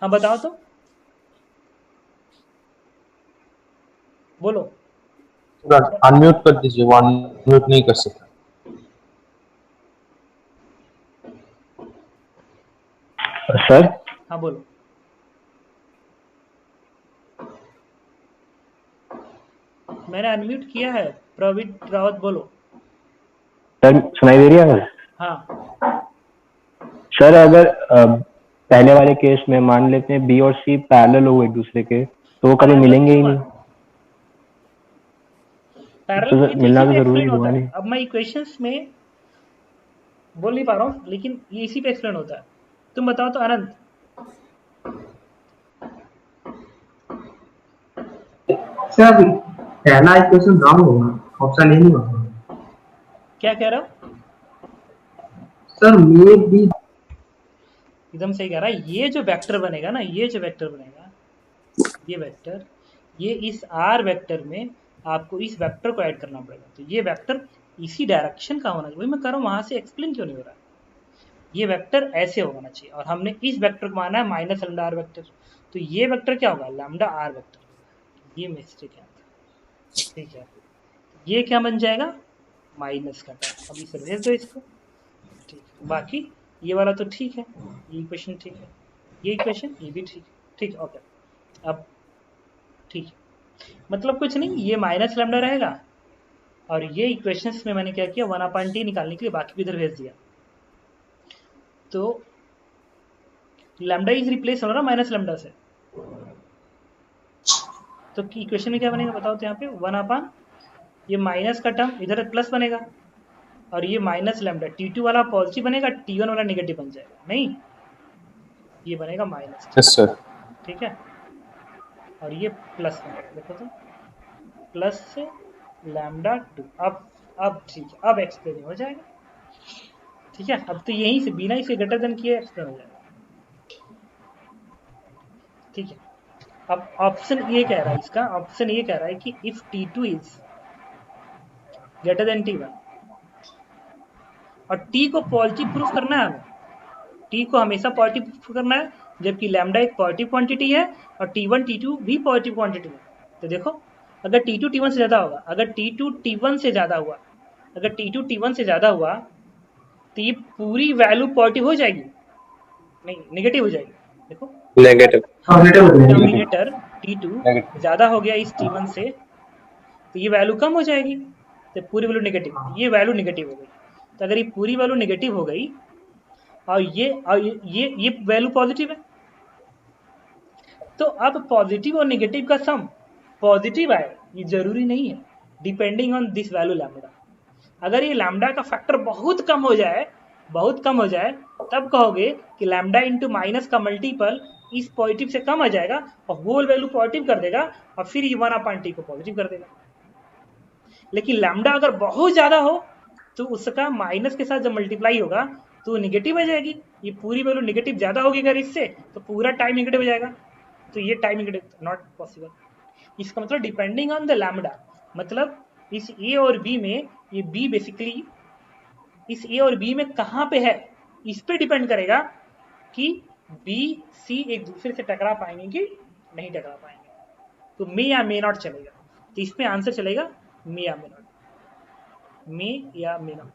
हाँ बताओ तो, बोलो। अनम्यूट कर दीजिए, वो अनम्यूट नहीं कर सकता। सर हाँ बोलो। मैंने अनम्यूट किया है, प्रवीण रावत, बोलो। सर सुनाई दे रही है आवाज? हाँ सर अगर पहले वाले केस में मान लेते हैं बी और सी पैरेलल हो एक दूसरे के, तो वो कभी मिलेंगे ही नहीं, पैरेलल तो मिलना तो जरूरी होता होगा है। नहीं। अब मैं इक्वेशंस में बोल नहीं पा रहा हूँ, लेकिन ये इसी पे एक्सप्लेन होता है। तुम बताओ तो आनंद। सर पहला इक्वेशन रॉन्ग होगा, ऑप्शन ए नहीं होगा। क्या कह रहा हो? सर मे बी, एकदम सही कह रहा है। ये जो वेक्टर बनेगा ना, ये जो वेक्टर बनेगा, ये वेक्टर, ये इस आर वेक्टर में आपको इस वेक्टर को ऐड करना पड़ेगा, तो ये वेक्टर इसी डायरेक्शन का होना चाहिए। वही मैं कह रहा हूँ, वहां से एक्सप्लेन क्यों नहीं हो रहा है? ये वेक्टर ऐसे होना चाहिए, और हमने इस वेक्टर को माना है माइनस लैम्डा आर वेक्टर, तो ये वेक्टर क्या होगा? Lambda R vector. ये मिस्टेक है, ठीक है। ये क्या बन जाएगा? माइनस का टर्म। अब इसे भेज दो इसको, ठीक है। बाकी ये वाला तो ठीक है, ये इक्वेशन ठीक है, ये इक्वेशन ये भी ठीक है, ठीक है। ओके, अब ठीक है, मतलब कुछ नहीं, ये माइनस लैम्डा रहेगा, और ये इक्वेशंस में मैंने क्या किया, 1 अपॉन T निकालने के लिए बाकी भी इधर भेज दिया, तो लैम्डा इज रिप्लेस हो रहा माइनस लैम्डा से, तो इक्वेशन में क्या बनेगा बताओ तो? यहाँ पे 1 अपॉन ये माइनस का टर्म इधर प्लस बनेगा, और ये माइनस लैम्डा T2 वाला पॉजिटिव बनेगा, T1 वाला नेगेटिव बन जाएगा। नहीं, ये बनेगा माइनस, यस सर। ठीक है, और ये प्लस बनेगा, देखो तो प्लस से लैम्डा 2। अब ठीक है, अब एक्सप्लेन हो जाएगा, ठीक है। अब तो यहीं से बिना इसे ग्रेटर देन किए एक्सप्लेन हो जाएगा, ठीक है। अब ऑप्शन ये कह रहा है, इसका ऑप्शन ये कह रहा है कि if T2 is greater than T1, और T को पॉजिटिव प्रूफ करना है हमें, T को हमेशा पॉजिटिव प्रूफ करना है, जबकि लैम्डा एक पॉजिटिव क्वांटिटी है और T1 T2 भी पॉजिटिव क्वांटिटी है। तो देखो, अगर T2 T1 से ज़्यादा होगा, अगर T2 T1 से ज़्यादा हुआ, अगर T2 T1 से ज़्यादा हुआ तो ये पूरी वैल्यू पॉजिटिव हो जाएगी, नहीं नेगेटिव हो जाएगी। देखो नेगेटिव। डिनोमिनेटर T2 ज़्यादा हो गया इस T1 से, तो ये वैल्यू कम हो जाएगी, तो पूरी वैल्यू नेगेटिव, ये वैल्यू नेगेटिव हो गई। तो अगर ये पूरी वैल्यू नेगेटिव हो गई और ये वैल्यू पॉजिटिव है, तो अब पॉजिटिव और नेगेटिव का सम पॉजिटिव आए, ये जरूरी नहीं है, depending on this value lambda. अगर ये लैम्डा का फैक्टर बहुत कम हो जाए, तब कहोगे कि लैम्डा इंटू माइनस का मल्टीपल इस पॉजिटिव से कम आ जाएगा और होल वैल्यू पॉजिटिव कर देगा और फिर ये 1/t को पॉजिटिव कर देगा। लेकिन लैम्डा अगर बहुत ज्यादा हो तो उसका माइनस के साथ जब मल्टीप्लाई होगा तो नेगेटिव आ जाएगी, ये पूरी वैल्यू नेगेटिव ज्यादा होगी अगर इससे, तो पूरा टाइम नेगेटिव हो जाएगा, तो ये टाइम नेगेटिव नॉट पॉसिबल। इसका मतलब डिपेंडिंग ऑन द लैम्डा, मतलब इस ए और बी में, ये बी बेसिकली इस ए और बी में कहाँ पे है, इस पे डिपेंड करेगा कि बी सी एक दूसरे से टकरा पाएंगे कि नहीं टकरा पाएंगे। तो मे या मे नॉट चलेगा, तो इसमें आंसर चलेगा मे या मे नॉट, मे या मे नॉट।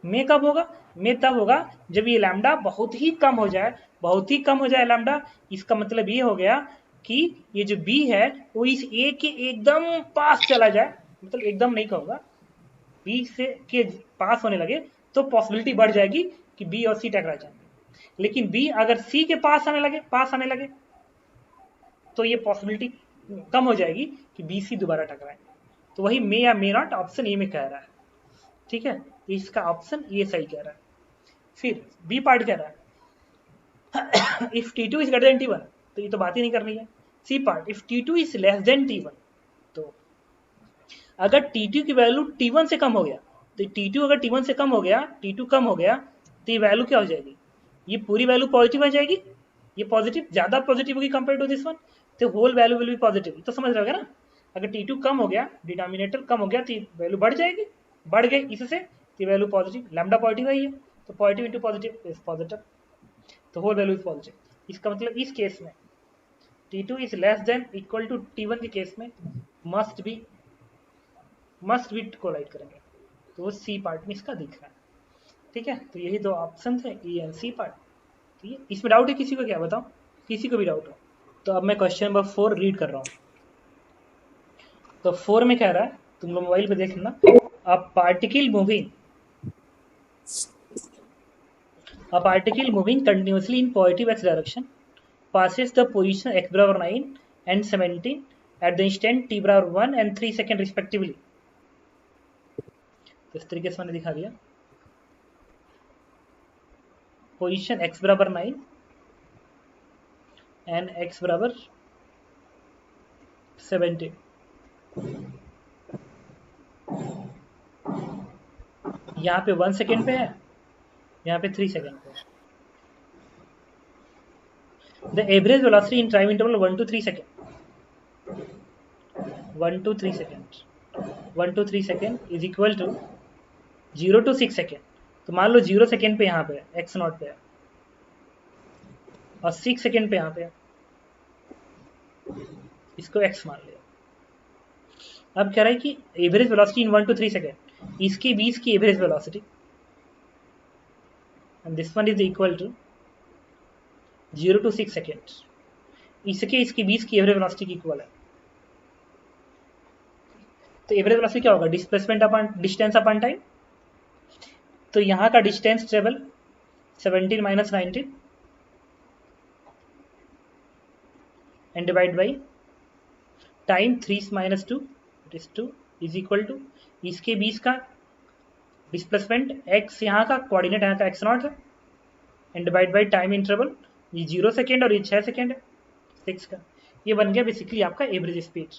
मे कब होगा? मे तब होगा जब ये लैम्डा बहुत ही कम हो जाए, लैम्डा। इसका मतलब ये हो गया कि ये जो बी है वो इस ए के एकदम पास चला जाए, मतलब एकदम नहीं कहूंगा, बी से के पास होने लगे तो पॉसिबिलिटी बढ़ जाएगी कि बी और सी टकरा जाएंगे। लेकिन बी अगर सी के पास आने लगे तो ये पॉसिबिलिटी कम हो जाएगी कि बी सी दोबारा टकराए। तो वही मे या मे नॉट ऑप्शन ए में कह रहा है, ठीक है। इसका ऑप्शन ये सही कह रहा है। फिर बी पार्ट कह रहा है if T2 is greater than T1, तो ये तो बात ही नहीं करनी है। C part if T2 is less than T1, तो अगर T2 की वैल्यू T1 से कम हो गया, तो T2 अगर T1 से कम हो गया, T2 कम हो गया, तो ये वैल्यू क्या हो जाएगी, ये पूरी वैल्यू पॉजिटिव आ जाएगी, ये पॉजिटिव ज्यादा पॉजिटिव होगी कंपेयर टू दिस वन, तो whole value will be positive. तो समझ रहे होगा ना, अगर T2 कम हो गया, डिनोमिनेटर कम हो गया, तो वैल्यू बढ़ जाएगी, बढ़ गई इससे, तो वैल्यू पॉजिटिव, लैम्डा पॉजिटिव है ये, तो positive into positive is positive, तो होल वैल्यू इज पॉजिटिव। इसका मतलब इस केस में T2 is less than equal to T1 के केस में मस्ट बी कोलाइड करेंगे, तो वो सी पार्ट में इसका दिख रहा है, ठीक है। तो यही दो ऑप्शन थे, ए एंड सी पार्ट, ठीक है। इसमें डाउट है किसी को? क्या बताओ, किसी को भी डाउट हो तो अब मैं क्वेश्चन नंबर 4 रीड कर रहा हूँ। तो 4 में कह रहा है, तुम लोग मोबाइल पे देखना, a particle moving continuously in positive x direction passes the position x बराबर 9 and 17 at the instant t बराबर 1 and 3 सेकेंड respectively। तो इस तरीके से मैंने दिखा दिया, पोजीशन x बराबर 9 एंड x बराबर 17, यहाँ पे 1 सेकेंड पे है, यहाँ पे 3 सेकेंड पे है। The average velocity in time interval 1 to 3 second, 1 to 3 second is equal to 0 to 6 second. तो मान लो 0 सेकेंड पे यहाँ पे एक्स नॉट पे है और 6 सेकेंड पे यहाँ पे है, इसको x मान लिया। अब कह रहा है कि average velocity in 1 to 3 second, इसके बीच की average velocity, and this one is equal to 0 to 6 second, इसके बीच की एवरेज वेलोसिटी की इक्वल है। तो एवरेज वेलोसिटी क्या होगा, displacement upon distance upon time. तो यहाँ का distance travel 17 minus 19 and divide by time 3 minus 2 it is 2 is equal to इसके बीच का डिस्प्लेसमेंट x, यहाँ का कोऑर्डिनेट यहाँ का x0 है, and divide by time interval ये 0 सेकेंड और ये 6 सेकेंड है 6 का। ये बन गया बेसिकली आपका एवरेज स्पीड।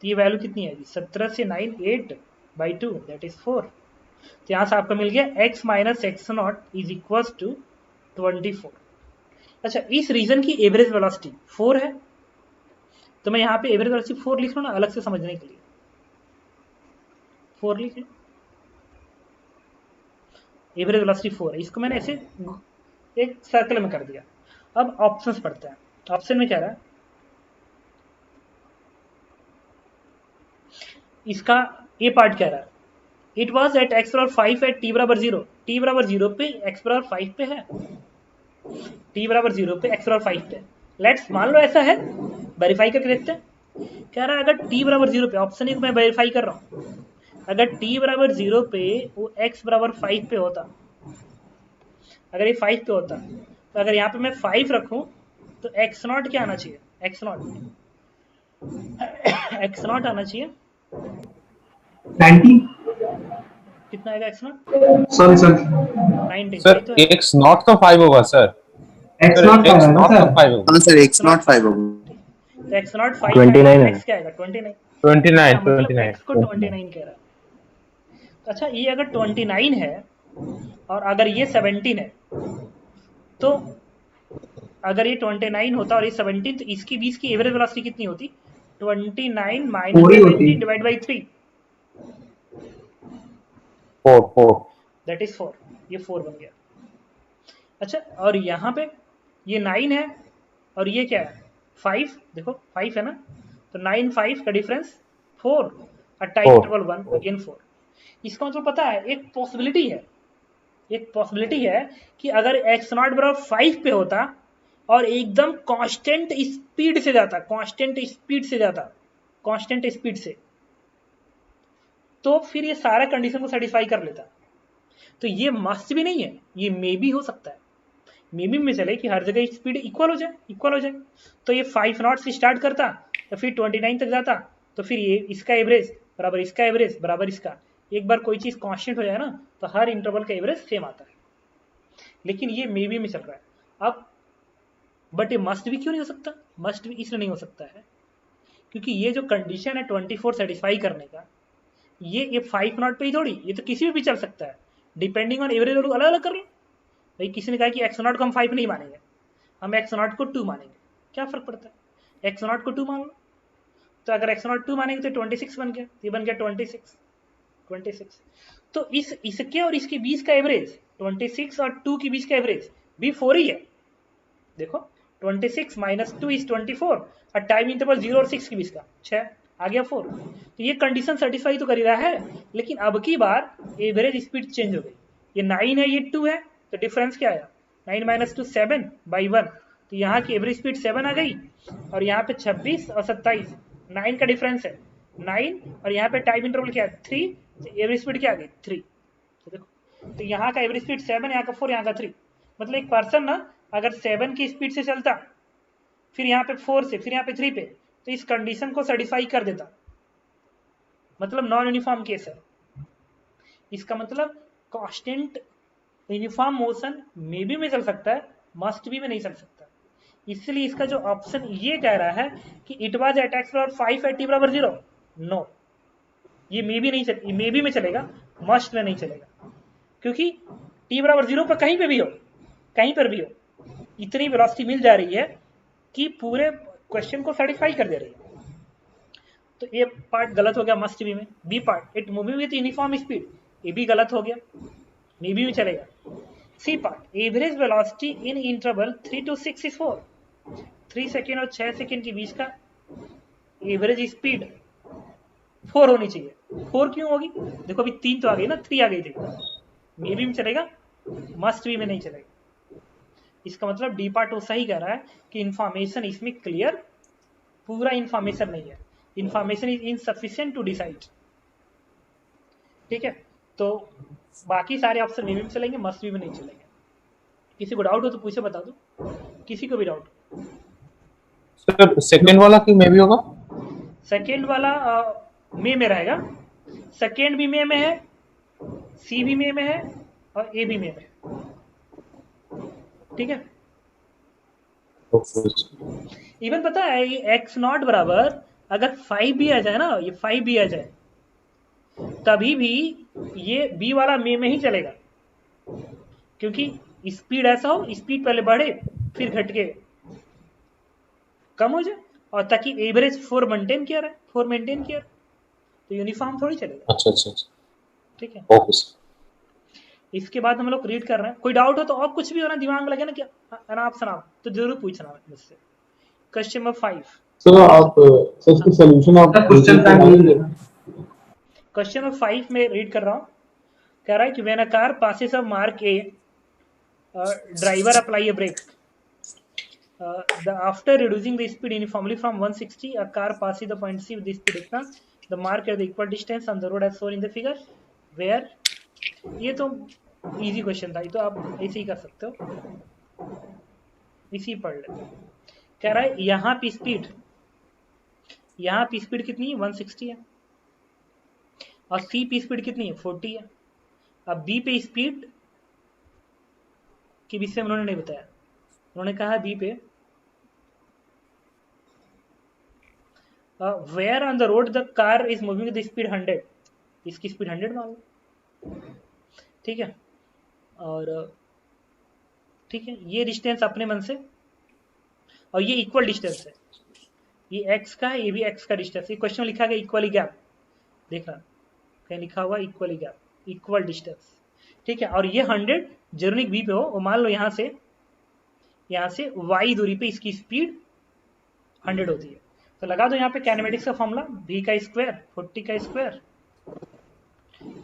तो ये वैल्यू कितनी आएगी 17 से 9 8/2 दैट इज 4। तो यहाँ से आपका मिल गया x minus x naught is equal to 24। अच्छा, इस रीजन की एवरेज वेलोसिटी 4 है, तो मैं यहाँ पे एवरेज वेलोसिटी 4 लिख लूँ ना, अलग से समझने के लिए 4 लिख लूँ। एवरेज वेलोसिटी 4 है, इसको मैंने ऐसे एक सर्कल में कर दिया। अब ऑप्शंस पढ़ते हैं। ऑप्शन में क्या रहा है, इसका ए पार्ट क्या रहा है, इट वॉज एट x बराबर 5 एट t बराबर 0। t बराबर 0 पे x बराबर 5 पे है, t बराबर 0 पे x बराबर 5 पे। लेट्स मान लो ऐसा है, वेरीफाई करके देखते हैं। कह रहा है अगर t बराबर 0 पे, ऑप्शन एक मैं वेरीफाई कर रहा हूँ, अगर t बराबर 0 पे वो x बराबर 5 पे होता, अगर ये 5 पे होता, तो अगर यहाँ पे मैं 5 रखूं तो x नॉट क्या आना चाहिए, x नॉट आना चाहिए 90 कितना आएगा x not, sorry sir 19 sir सही तो है। x नॉट तो 5 होगा sir. x sir not x का नॉट है तो सर 5 होगा। हाँ सर x नॉट 5 होगा। तो x नॉट 5 29 है। x क्या आएगा 29। 29 मतलब 29 x को 29 कह रहा है। अच्छा, ये अगर 29 है और अगर ये 17 है, तो अगर ये 29 होता और ये 17, तो इसकी 20 की एवरेज वेलोसिटी कितनी होती, 29 माइनस पूरी होती। 17 डिवाइड बाई 3 4 दैट इज 4। ये 4 बन गया। अच्छा, और यहाँ पे ये 9 है और ये क्या है 5, देखो 5 है ना, तो 9 5 का डिफरेंस 4 और टाइम 4 इंटरवल 1 अगेन 4। इसका मतलब पता है, एक पॉसिबिलिटी है कि अगर x नॉट बराबर 5 पे होता और एकदम कांस्टेंट स्पीड से, तो फिर ये सारा कंडीशन को सेटिस्फाई कर लेता। तो ये मस्ट भी नहीं है, ये मे भी हो सकता है। मे भी में चले कि हर जगह स्पीड इक्वल हो जाए। तो ये 5 नॉट से स्टार्ट करता, तो फिर 29 तक जाता, तो फिर ये इसका एवरेज बराबर इसका एवरेज बराबर इसका। एक बार कोई चीज कांस्टेंट हो जाए ना, तो हर इंटरवल का एवरेज सेम आता है। लेकिन ये मे बी में चल रहा है अब, बट ये मस्ट भी क्यों नहीं हो सकता, मस्ट भी इसलिए नहीं हो सकता है क्योंकि ये जो कंडीशन है 24 सेटिस्फाई करने का, ये 5 नॉट पे ही थोड़ी, ये तो किसी भी चल सकता है, डिपेंडिंग ऑन एवरेज वैल्यू अलग अलग कर लो भाई। किसी ने कहा कि x नॉट को हम 5 नहीं मानेंगे, हम x नॉट को 2 मानेंगे, क्या फर्क पड़ता है, x नॉट को 2 मान लो। तो अगर x नॉट 2 मानेंगे तो 26 बन गया, ये बन गया 26। तो इसके और इसके 20 का एवरेज, 26 और 2 के बीच का एवरेज भी 4 ही है। देखो 26 माइनस 2 इज 24 और टाइम इंटरवल 0 और 6 के बीच का 6 आ गया 4। तो ये कंडीशन सेटिस्फाई तो कर ही रहा है, लेकिन अब की बार एवरेज स्पीड चेंज हो गई। ये 9 है, ये 2 है, तो डिफरेंस क्या आया 9 माइनस 2 7/1। तो यहाँ की एवरेज स्पीड 7 आ गई और यहाँ पे 26 और 27 9 का डिफरेंस है 9 और यहाँ पे टाइम इंटरवल क्या है 3, तो एवरेज स्पीड क्या आ गई 3। तो देखो, तो यहाँ का एवरेज स्पीड 7, यहाँ का 4, यहाँ का 3। मतलब एक पर्सन ना अगर 7 की स्पीड से चलता, फिर यहाँ पे 4 से, फिर यहाँ पे 3 पे, तो इस कंडीशन को सेटिस्फाई कर देता। मतलब नॉन यूनिफॉर्म केस है। इसका मतलब constant uniform motion may be में चल सकता है, मस्ट बी में नहीं चल सकता। इसलिए इसका जो ऑप्शन ये कह रहा है कि इट वाज एट x बराबर 5 एट t बराबर 0, नो, ये मे बी नहीं चल, मे बी में चलेगा, मस्ट में नहीं चलेगा। क्योंकि t बराबर 0 पर कहीं पे भी हो, कहीं पर भी हो, इतनी वेलोसिटी मिल जा रही है कि पूरे क्वेश्चन को सेटिस्फाई कर दे रही है। तो ये पार्ट गलत हो गया मस्ट बी में। B part it moving with uniform speed, ये भी गलत हो गया, मे बी में चलेगा। C part average velocity in interval 3 to 6 is 4, 3 second और 6 सेकेंड के बीच का एवरेज स्पीड 4 होनी चाहिए। 4 क्यों होगी, देखो अभी 3 तो आ गई ना, 3 आ गई थी। मे बी में चलेगा, मस्ट बी में नहीं चलेगा। इसका मतलब डी पार्ट वो सही कह रहा है कि इंफॉर्मेशन इसमें क्लियर, पूरा इंफॉर्मेशन नहीं है, information is insufficient to decide. ठीक है, तो बाकी सारे ऑप्शन मे बी में चलेंगे, मस्ट बी में नहीं चलेंगे। किसी को डाउट हो तो पूछे, बता दो, किसी को भी डाउट। सर सेकंड वाला क्यों मे भी होगा, सेकेंड वाला मे में रहेगा, सेकेंड भी मे में है, सी भी मे में है और ए भी मे में है। ठीक है, इवन पता है ये एक्स नॉट बराबर अगर 5 भी आ जाए ना, ये 5 भी आ जाए तभी भी ये बी वाला में ही चलेगा, क्योंकि स्पीड ऐसा हो, स्पीड पहले बढ़े फिर घट के कम हो जाए, और ताकि एवरेज 4 मेंटेन किया रहे, 4 मेंटेन किया रहे, तो यूनिफॉर्म थोड़ी चलेगा। अच्छा अच्छा अच्छा, ठीक है, ओके सर। इसके बाद हम लोग रीड कर रहे हैं। कोई डाउट हो तो और कुछ भी हो ना दिमाग में लगे ना क्या अनाप शनाप, तो जरूर पूछना मुझसे। Question number 5। सर आप सर इसका सॉल्यूशन आप क्वेश्चन का क्वेश्चन नंबर 5 में रीड कर रहा हूँ। कह रहा है कि when a car passes a mark A, driver apply a brake, after reducing the speed uniformly from 160, a car passes the point C with the speed इतना, the mark at the equal distance on the road as shown in the figure, where, ये तो easy question था, ये तो आप ऐसे ही कर सकते हो, इसी पढ़ लेते हैं। कह रहा है यहाँ पे स्पीड कितनी है, 160 है, और सी पे स्पीड कितनी है, 40 है। अब बी पे स्पीड के विषय में उन्होंने नहीं बताया, उन्होंने कहा बी पे where on the road the car is moving the speed 100, इसकी स्पीड 100 मान लो, ठीक है। और ठीक है, ये डिस्टेंस अपने मन से, और ये इक्वल डिस्टेंस है, ये एक्स का है, ये भी एक्स का डिस्टेंस। ये क्वेश्चन में लिखा गया इक्वली गैप, देखना कहीं लिखा हुआ इक्वली गैप, इक्वल डिस्टेंस, ठीक है। और ये 100 जरूरी बी पे हो, और मान लो यहाँ से y दूरी पे इसकी स्पीड 100 होती है, तो लगा दो यहाँ पे काइनेमेटिक्स का फॉर्मूला, v का स्क्वायर 40 का स्क्वायर,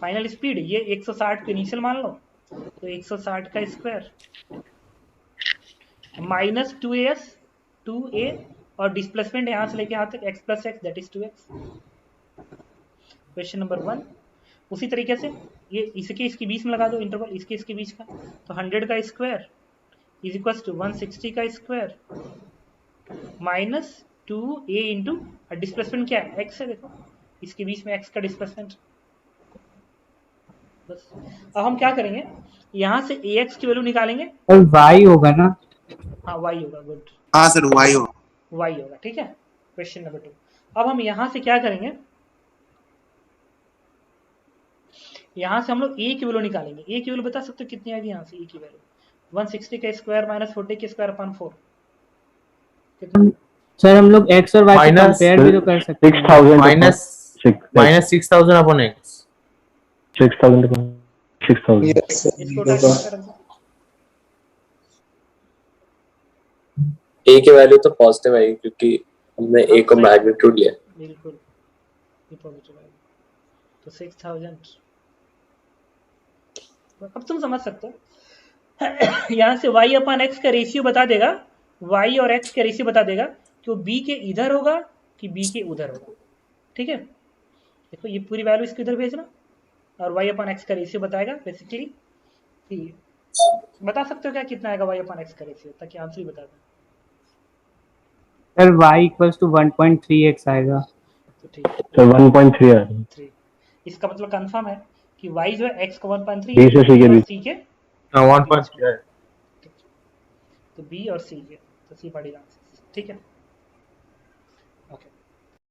फाइनल स्पीड ये 160 के इनिशियल मान लो, तो 160 का स्क्वायर माइनस 2a और डिस्प्लेसमेंट यहाँ से लेके यहाँ तक x plus X that is 2x। Question number 1। उसी तरीके से ये इसके बीच में लगा दो इंटरवल, इसके बीच का, तो 100 का स्क्वायर इज इक्वल टू 160 का square minus 2a into displacement क्या है, x है, देखो इसके बीच में x का डिस्प्लेसमेंट। बस अब हम क्या करेंगे, यहाँ से ax की वैल्यू निकालेंगे, और y होगा ना, हाँ y होगा, गुड, हाँ सर y होगा, ठीक है। Question number 2। अब हम यहाँ से क्या करेंगे, यहाँ से हम लोग a की वैल्यू निकालेंगे। a की वैल्यू बता सकते हो कितनी आएगी, यहाँ से a की वैल्यू 160 का स्क्वायर माइनस 40 के स्क्वायर अपॉन 4 कितना। सर हम लोग x और y को कंपेयर भी तो कर सकते हैं। 6000 माइनस 6000 अपॉन x, 6000 इसको उठा के कर दो। a की वैल्यू तो पॉजिटिव आएगी क्योंकि हमने a को मैग्नीट्यूड लिया। बिल्कुल ये पॉजिटिव आएगा, तो 6000। अब तुम समझ सकते हो यहाँ से y अपॉन एक्स का रेशियो बता देगा, y और x का रेशियो बता देगा कि वो b के इधर होगा कि b के उधर होगा, ठीक है। देखो ये पूरी वैल्यू इसके इधर भेजना, और y अपॉन एक्स का रेशियो बताएगा बेसिकली। बता सकते हो क्या कितना आएगा y अपॉन एक्स का रेशियो, ताकि आंसर ही बता दें। Sir y equals to 1.3x आएगा, तो ठीक है, तो 1.3 है। 3। इसका मतलब कंफर्म है कि y जो है x का 1.3 B से C के बीच। c के 1.3 तो b और c के, तो c पड़ेगा, ठीक है।